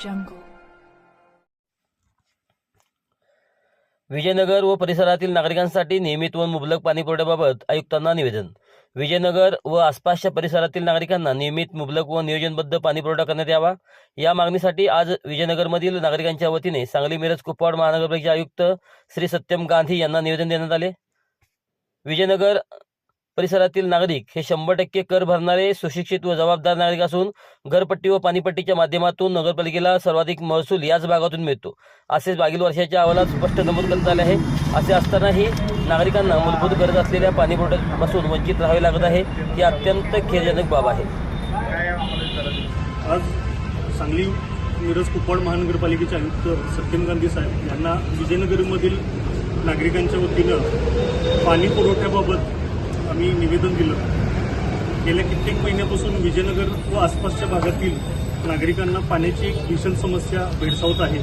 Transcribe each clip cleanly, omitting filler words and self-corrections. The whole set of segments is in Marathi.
jungle. विजयनगर व परिसरातील नागरिकांसाठी नियमित व मुबलक पाणी पुरवठ्याबाबत आयुक्तांना निवेदन. विजयनगर व आसपासच्या परिसरातील नागरिकांना नियमित मुबलक व नियोजनबद्ध पाणी पुरवठा करण्यात यावा, या मागणीसाठी आज विजयनगरमधील नागरिकांच्या वतीने सांगली मिरज कुपवाड महानगरपालिकेचे आयुक्त श्री सत्यम गांधी यांना निवेदन देण्यात आले. विजयनगर परिसरातील नागरिक हे 100% कर भरणारे सुशिक्षित व जबाबदार नागरिक असून घरपट्टी व पाणीपट्टीच्या माध्यमातून नगरपालिकेला सर्वाधिक महसूल याच भागातून मिळतो, असेच मागील वर्षाच्या अहवालात स्पष्ट नमूद करण्यात आले आहे. असे असतानाही नागरिकांना मूलभूत गरज असलेल्या पाणी पुरवठ्यापासून वंचित राहावे लागत आहे, ही अत्यंत खेदजनक बाब आहे. आज सांगली मिरज कुपवाड महानगरपालिकेचे आयुक्त सत्यम गांधी साहेब यांना विजयनगरमधील नागरिकांच्या वतीनं पाणी पुरवठ्याबाबत आम्ही निवेदन दिलं. गेल्या कित्येक महिन्यापासून विजयनगर व आसपासच्या भागातील नागरिकांना पाण्याची एक भीषण समस्या भेडसावत आहे.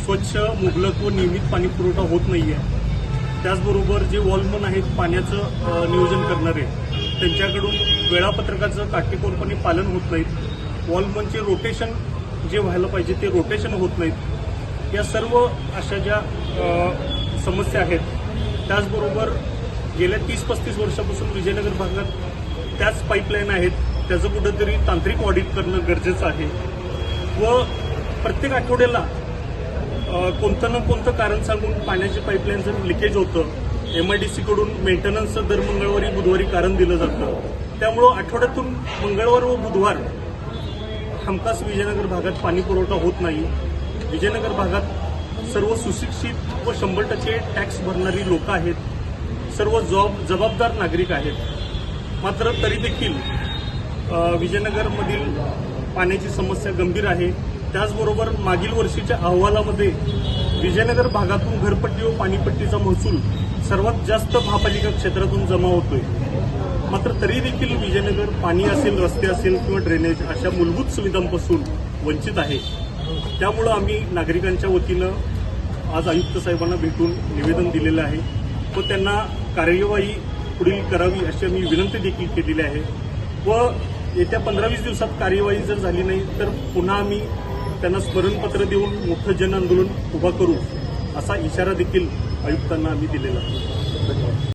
स्वच्छ, मुबलक व नियमित पाणी पुरवठा होत नाही आहे. त्याचबरोबर जे वॉलमन आहेत पाण्याचं नियोजन करणारे, त्यांच्याकडून वेळापत्रकाचं काटेकोरपणे पालन होत नाहीत. वॉलमनचे रोटेशन जे व्हायला पाहिजे ते रोटेशन होत नाहीत. या सर्व अशा ज्या समस्या आहेत, त्याचबरोबर गेल्या 30-35 वर्षापासून विजयनगर भागात त्याच पाईपलाईन आहेत, त्याचं कुठंतरी तांत्रिक ऑडिट करणं गरजेचं आहे. व प्रत्येक आठवड्याला कोणतं ना कोणतं कारण सांगून पाण्याची पाईपलाईनचं लिकेज होतं. MIDC कडून मेंटेनन्सचं दर मंगळवारी बुधवारी कारण दिलं जातं. त्यामुळं आठवड्यातून मंगळवार व बुधवार हमखास विजयनगर भागात पाणी पुरवठा होत नाही. विजयनगर भागात सर्व सुशिक्षित व 100% टॅक्स भरणारी लोक आहेत, सर्व जबाबदार नागरिक आहेत. मात्र तरी देखील विजयनगरमधील पाण्याची समस्या गंभीर आहे. त्याचबरोबर मागील वर्षीच्या अहवालामध्ये विजयनगर भागातून घरपट्टी व पाणीपट्टीचा महसूल सर्वात जास्त महापालिका क्षेत्रातून जमा होतोय. मात्र तरी देखील विजयनगर पाणी असेल, रस्ते असेल किंवा ड्रेनेज अशा मूलभूत सुविधांपासून वंचित आहे. त्यामुळं आम्ही नागरिकांच्या वतीनं आज आयुक्त साहेबांना भेटून निवेदन दिलेलं आहे व त्यांना कार्यवाही पुढील करावी अशी आम्ही विनंती देखील केलेली आहे. व येत्या 15-20 दिवसात कार्यवाही जर झाली नाही तर पुन्हा आम्ही त्यांना स्मरणपत्र देऊन मोठं जन आंदोलन उभा करू, असा इशारा देखील आयुक्तांना आम्ही दिलेला आहे. धन्यवाद.